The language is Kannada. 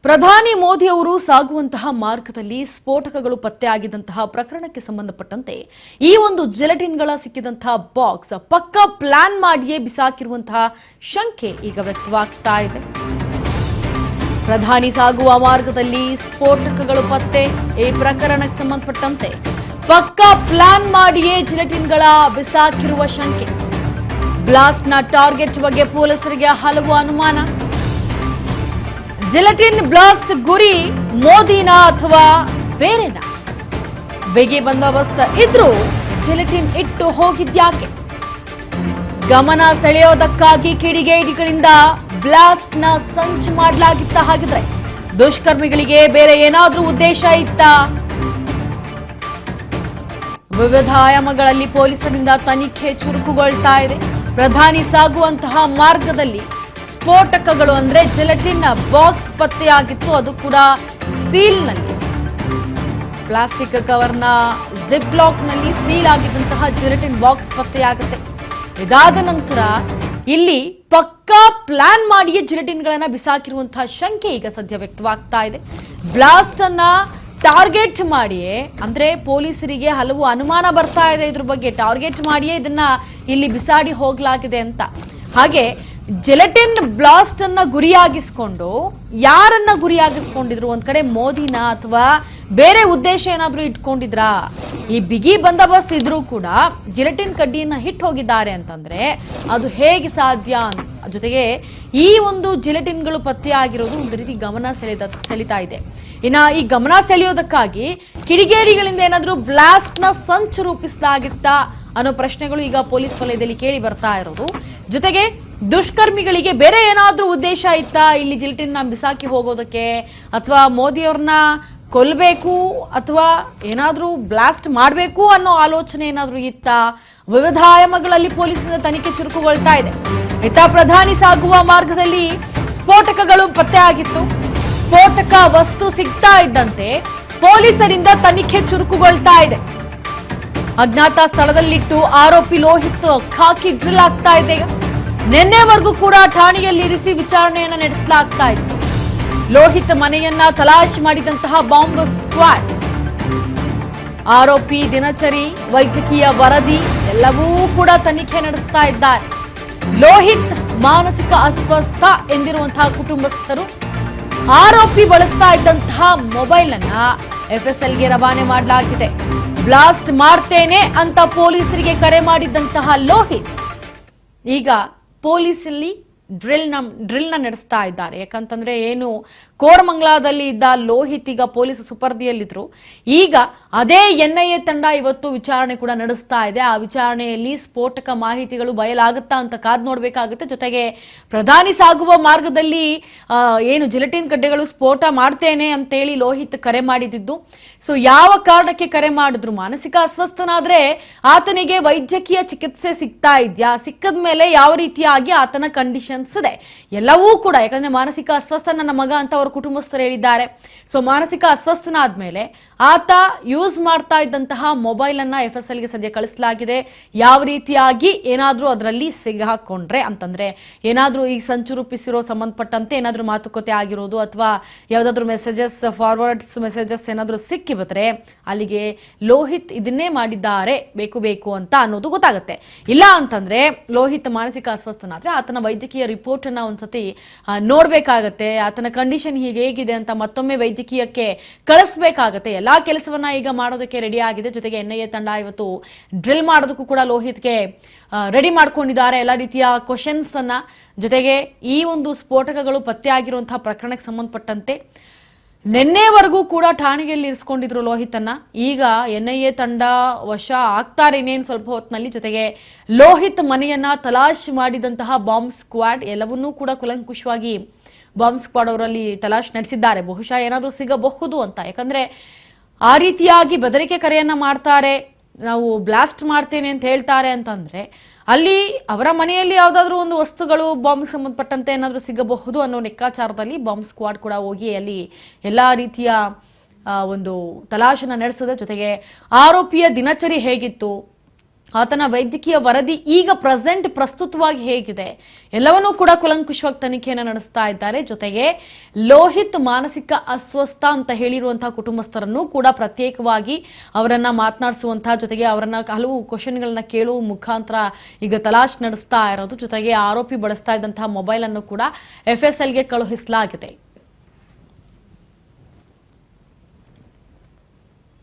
ಪ್ರಧಾನಿ ಮೋದಿ ಅವರು ಸಾಗುವಂತಹ ಮಾರ್ಗದಲ್ಲಿ ಸ್ಫೋಟಕಗಳು ಪತ್ತೆಯಾಗಿದ್ದಂತಹ ಪ್ರಕರಣಕ್ಕೆ ಸಂಬಂಧಪಟ್ಟಂತೆ ಈ ಒಂದು ಜೆಲಟಿನ್ಗಳ ಸಿಕ್ಕಿದಂತಹ ಬಾಕ್ಸ್ ಪಕ್ಕಾ ಪ್ಲಾನ್ ಮಾಡಿಯೇ ಬಿಸಾಕಿರುವಂತಹ ಶಂಕೆ ಈಗ ವ್ಯಕ್ತವಾಗ್ತಾ ಇದೆ. ಪ್ರಧಾನಿ ಸಾಗುವ ಮಾರ್ಗದಲ್ಲಿ ಸ್ಫೋಟಕಗಳು ಪತ್ತೆ, ಈ ಪ್ರಕರಣಕ್ಕೆ ಸಂಬಂಧಪಟ್ಟಂತೆ ಪಕ್ಕಾ ಪ್ಲಾನ್ ಮಾಡಿಯೇ ಜೆಲಟಿನ್ಗಳ ಬಿಸಾಕಿರುವ ಶಂಕೆ. ಬ್ಲಾಸ್ಟ್ನ ಟಾರ್ಗೆಟ್ ಬಗ್ಗೆ ಪೊಲೀಸರಿಗೆ ಹಲವು ಅನುಮಾನ. ಜೆಲಟಿನ್ ಬ್ಲಾಸ್ಟ್ ಗುರಿ ಮೋದಿನ ಅಥವಾ ಬೇರೆನಾ? ಬಿಗಿ ಬಂದೋಬಸ್ತ್ ಇದ್ರೂ ಜೆಲಟಿನ್ ಇಟ್ಟು ಹೋಗಿದ್ಯಾಕೆ? ಗಮನ ಸೆಳೆಯೋದಕ್ಕಾಗಿ ಕಿಡಿಗೇಡಿಗಳಿಂದ ಬ್ಲಾಸ್ಟ್ ನ ಸಂಚು ಮಾಡಲಾಗಿತ್ತ? ಹಾಗಿದ್ರೆ ದುಷ್ಕರ್ಮಿಗಳಿಗೆ ಬೇರೆ ಏನಾದ್ರೂ ಉದ್ದೇಶ ಇತ್ತ? ವಿವಿಧ ಆಯಾಮಗಳಲ್ಲಿ ಪೊಲೀಸರಿಂದ ತನಿಖೆ ಚುರುಕುಗೊಳ್ತಾ ಇದೆ. ಪ್ರಧಾನಿ ಸಾಗುವಂತಹ ಮಾರ್ಗದಲ್ಲಿ ಸ್ಫೋಟಕಗಳು ಅಂದ್ರೆ ಜೆಲಟಿನ್ ಬಾಕ್ಸ್ ಪತ್ತೆಯಾಗಿತ್ತು, ಅದು ಕೂಡ ಸೀಲ್ನಲ್ಲಿ, ಪ್ಲಾಸ್ಟಿಕ್ ಕವರ್ನ ಜಿಪ್ ಲಾಕ್ ನಲ್ಲಿ ಸೀಲ್ ಆಗಿದ್ದಂತಹ ಜೆಲಟಿನ್ ಬಾಕ್ಸ್ ಪತ್ತೆಯಾಗುತ್ತೆ. ಇದಾದ ನಂತರ ಇಲ್ಲಿ ಪಕ್ಕಾ ಪ್ಲಾನ್ ಮಾಡಿಯೇ ಜೆಲಟಿನ್ಗಳನ್ನ ಬಿಸಾಕಿರುವಂತಹ ಶಂಕೆ ಈಗ ಸದ್ಯ ವ್ಯಕ್ತವಾಗ್ತಾ ಇದೆ. ಬ್ಲಾಸ್ಟ್ ಅನ್ನ ಟಾರ್ಗೆಟ್ ಮಾಡಿಯೇ, ಅಂದ್ರೆ ಪೊಲೀಸರಿಗೆ ಹಲವು ಅನುಮಾನ ಬರ್ತಾ ಇದೆ ಇದ್ರ ಬಗ್ಗೆ, ಟಾರ್ಗೆಟ್ ಮಾಡಿಯೇ ಇದನ್ನ ಇಲ್ಲಿ ಬಿಸಾಡಿ ಹೋಗ್ಲಾಗಿದೆ ಅಂತ. ಹಾಗೆ ಜೆಲಟಿನ್ ಬ್ಲಾಸ್ಟ್ ಅನ್ನ ಗುರಿಯಾಗಿಸ್ಕೊಂಡು ಯಾರನ್ನ ಗುರಿಯಾಗಿಸ್ಕೊಂಡಿದ್ರು? ಒಂದ್ ಕಡೆ ಮೋದಿನ ಅಥವಾ ಬೇರೆ ಉದ್ದೇಶ ಏನಾದ್ರೂ ಇಟ್ಕೊಂಡಿದ್ರಾ? ಈ ಬಿಗಿ ಬಂದೋಬಸ್ತ್ ಇದ್ರೂ ಕೂಡ ಜೆಲಟಿನ್ ಕಡ್ಡಿಯನ್ನ ಹಿಟ್ ಹೋಗಿದ್ದಾರೆ ಅಂತಂದ್ರೆ ಅದು ಹೇಗೆ ಸಾಧ್ಯ? ಜೊತೆಗೆ ಈ ಒಂದು ಜೆಲಟಿನ್ಗಳು ಪತ್ತೆಯಾಗಿರೋದು ಒಂದು ರೀತಿ ಗಮನ ಸೆಳೀತಾ ಇದೆ. ಇನ್ನ ಈ ಗಮನ ಸೆಳೆಯೋದಕ್ಕಾಗಿ ಕಿಡಿಗೇಡಿಗಳಿಂದ ಏನಾದ್ರೂ ಬ್ಲಾಸ್ಟ್ ನ ಸಂಚು ರೂಪಿಸಲಾಗಿತ್ತಾ ಅನ್ನೋ ಪ್ರಶ್ನೆಗಳು ಈಗ ಪೊಲೀಸ್ ವಲಯದಲ್ಲಿ ಕೇಳಿ ಬರ್ತಾ ಇರೋದು. ಜೊತೆಗೆ ದುಷ್ಕರ್ಮಿಗಳಿಗೆ ಬೇರೆ ಏನಾದ್ರೂ ಉದ್ದೇಶ ಇತ್ತಾ ಇಲ್ಲಿ ಜೆಲಟಿನ್ ಬಿಸಾಕಿ ಹೋಗೋದಕ್ಕೆ, ಅಥವಾ ಮೋದಿಯವ್ರನ್ನ ಕೊಲ್ಲಬೇಕು ಅಥವಾ ಏನಾದ್ರೂ ಬ್ಲಾಸ್ಟ್ ಮಾಡಬೇಕು ಅನ್ನೋ ಆಲೋಚನೆ ಏನಾದ್ರೂ ಇತ್ತಾ? ವಿವಿಧ ಆಯಾಮಗಳಲ್ಲಿ ಪೊಲೀಸರಿಂದ ತನಿಖೆ ಚುರುಕುಗೊಳ್ತಾ ಇದೆ. ಇತ್ತ ಪ್ರಧಾನಿ ಸಾಗುವ ಮಾರ್ಗದಲ್ಲಿ ಸ್ಫೋಟಕಗಳು ಪತ್ತೆ ಆಗಿತ್ತು. ಸ್ಫೋಟಕ ವಸ್ತು ಸಿಗ್ತಾ ಇದ್ದಂತೆ ಪೊಲೀಸರಿಂದ ತನಿಖೆ ಚುರುಕುಗೊಳ್ತಾ ಇದೆ. ಅಜ್ಞಾತ ಸ್ಥಳದಲ್ಲಿಟ್ಟು ಆರೋಪಿ ಲೋಹಿತ್ ಖಾಕಿ ಡ್ರಿಲ್ ಆಗ್ತಾ ಇದೆ. ಈಗ ನಿನ್ನೆವರೆಗೂ ಕೂಡ ಠಾಣೆಯಲ್ಲಿ ಇರಿಸಿ ವಿಚಾರಣೆಯನ್ನ ನಡೆಸಲಾಗ್ತಾ ಇತ್ತು. ಲೋಹಿತ್ ಮನೆಯನ್ನ ತಲಾಶ್ ಮಾಡಿದಂತಹ ಬಾಂಬ್ ಸ್ಕ್ವಾಡ್, ಆರೋಪಿ ದಿನಚರಿ, ವೈದ್ಯಕೀಯ ವರದಿ ಎಲ್ಲವೂ ಕೂಡ ತನಿಖೆ ನಡೆಸ್ತಾ ಇದ್ದಾರೆ. ಲೋಹಿತ್ ಮಾನಸಿಕ ಅಸ್ವಸ್ಥ ಎಂದಿರುವಂತಹ ಕುಟುಂಬಸ್ಥರು ಆರೋಪಿ ಬಳಸ್ತಾ ಇದ್ದಂತಹ ಮೊಬೈಲ್ ಅನ್ನ ಎಫ್ಎಸ್ಎಲ್ಗೆ ರವಾನೆ ಮಾಡಲಾಗಿದೆ. ಬ್ಲಾಸ್ಟ್ ಮಾಡ್ತೇನೆ ಅಂತ ಪೊಲೀಸರಿಗೆ ಕರೆ ಮಾಡಿದ್ದಂತಹ ಲೋಹಿತ್ ಈಗ ಪೊಲೀಸಲ್ಲಿ ಡ್ರಿಲ್ನ ನಡೆಸ್ತಾ ಇದ್ದಾರೆ. ಯಾಕಂತಂದ್ರೆ ಏನು ಕೋರಮಂಗಲದಲ್ಲಿ ಇದ್ದ ಲೋಹಿತ್ ಈಗ ಪೊಲೀಸ್ ಸುಪರ್ದಿಯಲ್ಲಿದ್ರು. ಈಗ ಅದೇ ಎನ್ಐಎ ತಂಡ ಇವತ್ತು ವಿಚಾರಣೆ ಕೂಡ ನಡೆಸ್ತಾ ಇದೆ. ಆ ವಿಚಾರಣೆಯಲ್ಲಿ ಸ್ಫೋಟಕ ಮಾಹಿತಿಗಳು ಬಯಲಾಗುತ್ತಾ ಅಂತ ಕಾದ್ ನೋಡ್ಬೇಕಾಗುತ್ತೆ. ಜೊತೆಗೆ ಪ್ರಧಾನಿ ಸಾಗುವ ಮಾರ್ಗದಲ್ಲಿ ಏನು ಜೆಲಟಿನ್ ಗಡ್ಡೆಗಳು ಸ್ಫೋಟ ಮಾಡ್ತೇನೆ ಅಂತೇಳಿ ಲೋಹಿತ್ ಕರೆ ಮಾಡಿದ್ದು. ಸೊ ಯಾವ ಕಾರಣಕ್ಕೆ ಕರೆ ಮಾಡಿದ್ರು? ಮಾನಸಿಕ ಅಸ್ವಸ್ಥನಾದ್ರೆ ಆತನಿಗೆ ವೈದ್ಯಕೀಯ ಚಿಕಿತ್ಸೆ ಸಿಗ್ತಾ ಇದ್ಯಾ? ಸಿಕ್ಕದ ಮೇಲೆ ಯಾವ ರೀತಿಯಾಗಿ ಆತನ ಕಂಡೀಷನ್ಸ್ ಇದೆ ಎಲ್ಲವೂ ಕೂಡ. ಯಾಕಂದ್ರೆ ಮಾನಸಿಕ ಅಸ್ವಸ್ಥ ನನ್ನ ಮಗ ಅಂತ ಅವ್ರ ಕುಟುಂಬಸ್ಥರು ಹೇಳಿದ್ದಾರೆ. ಸೊ ಮಾನಸಿಕ ಅಸ್ವಸ್ಥನಾದ್ಮೇಲೆ ಆತ ಯೂಸ್ ಮಾಡ್ತಾ ಇದ್ದಂತಹ ಮೊಬೈಲ್ ಅನ್ನ ಎಫ್ಎಸ್ಎಲ್ಗೆ ಸದ್ಯ ಕಳಿಸಲಾಗಿದೆ. ಯಾವ ರೀತಿಯಾಗಿ ಏನಾದ್ರೂ ಅದರಲ್ಲಿ ಸಿಗಾಕೊಂಡ್ರೆ ಅಂತಂದ್ರೆ ಏನಾದ್ರೂ ಈ ಸಂಚು ರೂಪಿಸಿರೋ ಸಂಬಂಧಪಟ್ಟಂತೆ ಏನಾದ್ರೂ ಮಾತುಕತೆ ಆಗಿರೋದು ಅಥವಾ ಯಾವ್ದಾದ್ರು ಮೆಸೇಜಸ್, ಫಾರ್ವರ್ಡ್ಸ್ ಮೆಸೇಜಸ್ ಏನಾದ್ರೂ ಸಿಕ್ಕಿ ಬಂದ್ರೆ ಅಲ್ಲಿಗೆ ಲೋಹಿತ್ ಇದನ್ನೇ ಮಾಡಿದ್ದಾರೆ ಬೇಕು ಅಂತ ಅನ್ನೋದು ಗೊತ್ತಾಗುತ್ತೆ. ಇಲ್ಲ ಅಂತಂದ್ರೆ ಲೋಹಿತ್ ಮಾನಸಿಕ ಅಸ್ವಸ್ಥನಾದ್ರೆ ಆತನ ವೈದ್ಯಕೀಯ ರಿಪೋರ್ಟ್ ಅನ್ನ ಒಂದ್ಸತಿ ನೋಡ್ಬೇಕಾಗತ್ತೆ. ಆತನ ಕಂಡೀಷನ್ ಹೇಗಿದೆ ಅಂತ ಮತ್ತೊಮ್ಮೆ ವೈದ್ಯಕೀಯಕ್ಕೆ ಕಳಿಸ್ಬೇಕಾಗತ್ತೆ. ಎಲ್ಲಾ ಕೆಲಸವನ್ನ ಈಗ ಮಾಡೋದಕ್ಕೆ ರೆಡಿ ಆಗಿದೆ. ಜೊತೆಗೆ ಎನ್ಐಎ ತಂಡ ಇವತ್ತು ಡ್ರಿಲ್ ಮಾಡೋದಕ್ಕೂ ಕೂಡ ಲೋಹಿತ್ಗೆ ರೆಡಿ ಮಾಡ್ಕೊಂಡಿದ್ದಾರೆ ಎಲ್ಲ ರೀತಿಯ ಕ್ವಶನ್ಸ್ ಅನ್ನ. ಜೊತೆಗೆ ಈ ಒಂದು ಸ್ಫೋಟಕಗಳು ಪತ್ತೆ ಆಗಿರುವಂತಹ ಪ್ರಕರಣಕ್ಕೆ ಸಂಬಂಧಪಟ್ಟಂತೆ ನಿನ್ನೆವರೆಗೂ ಕೂಡ ಠಾಣೆಯಲ್ಲಿ ಇರಿಸ್ಕೊಂಡಿದ್ರು ಲೋಹಿತನ್ನ. ಈಗ ಎನ್ಐಎ ತಂಡ ವಶ ಆಗ್ತಾರೆ ಇನ್ನೇನು ಸ್ವಲ್ಪ ಹೊತ್ತಿನಲ್ಲಿ. ಜೊತೆಗೆ ಲೋಹಿತ್ ಮನೆಯನ್ನ ತಲಾಶ್ ಮಾಡಿದಂತಹ ಬಾಂಬ್ ಸ್ಕ್ವಾಡ್ ಎಲ್ಲವನ್ನೂ ಕೂಡ ಕುಲಂಕುಷವಾಗಿ ಬಾಂಬ್ ಸ್ಕ್ವಾಡ್ ಅವರಲ್ಲಿ ತಲಾಶ್ ನಡೆಸಿದ್ದಾರೆ. ಬಹುಶಃ ಏನಾದರೂ ಸಿಗಬಹುದು ಅಂತ. ಯಾಕಂದ್ರೆ ಆ ರೀತಿಯಾಗಿ ಬೆದರಿಕೆ ಕರೆಯನ್ನ ಮಾಡ್ತಾರೆ, ನಾವು ಬ್ಲಾಸ್ಟ್ ಮಾಡ್ತೇನೆ ಅಂತ ಹೇಳ್ತಾರೆ ಅಂತಂದ್ರೆ ಅಲ್ಲಿ ಅವರ ಮನೆಯಲ್ಲಿ ಯಾವುದಾದ್ರೂ ಒಂದು ವಸ್ತುಗಳು ಬಾಂಬ್ಗೆ ಸಂಬಂಧಪಟ್ಟಂತೆ ಏನಾದರೂ ಸಿಗಬಹುದು ಅನ್ನೋ ಲೆಕ್ಕಾಚಾರದಲ್ಲಿ ಬಾಂಬ್ ಸ್ಕ್ವಾಡ್ ಕೂಡ ಹೋಗಿ ಅಲ್ಲಿ ಎಲ್ಲ ರೀತಿಯ ಒಂದು ತಲಾಶನ ನಡೆಸಿದೆ. ಜೊತೆಗೆ ಆರೋಪಿಯ ದಿನಚರಿ ಹೇಗಿತ್ತು, ಆತನ ವೈದ್ಯಕೀಯ ವರದಿ ಈಗ ಪ್ರಸ್ತುತವಾಗಿ ಹೇಗಿದೆ ಎಲ್ಲವನ್ನೂ ಕೂಡ ಕುಲಂಕುಷವಾಗಿ ತನಿಖೆಯನ್ನು ನಡೆಸ್ತಾ ಇದ್ದಾರೆ. ಜೊತೆಗೆ ಲೋಹಿತ್ ಮಾನಸಿಕ ಅಸ್ವಸ್ಥ ಅಂತ ಹೇಳಿರುವಂತಹ ಕುಟುಂಬಸ್ಥರನ್ನು ಕೂಡ ಪ್ರತ್ಯೇಕವಾಗಿ ಅವರನ್ನ ಮಾತನಾಡಿಸುವಂತಹ ಜೊತೆಗೆ ಅವರನ್ನ ಹಲವು ಕ್ವಶನ್ಗಳನ್ನ ಕೇಳುವ ಮುಖಾಂತರ ಈಗ ತಲಾಶ್ ನಡೆಸ್ತಾ ಇರೋದು. ಜೊತೆಗೆ ಆರೋಪಿ ಬಳಸ್ತಾ ಇದ್ದಂತಹ ಮೊಬೈಲ್ ಅನ್ನು ಕೂಡ FSLಗೆ ಕಳುಹಿಸಲಾಗಿದೆ.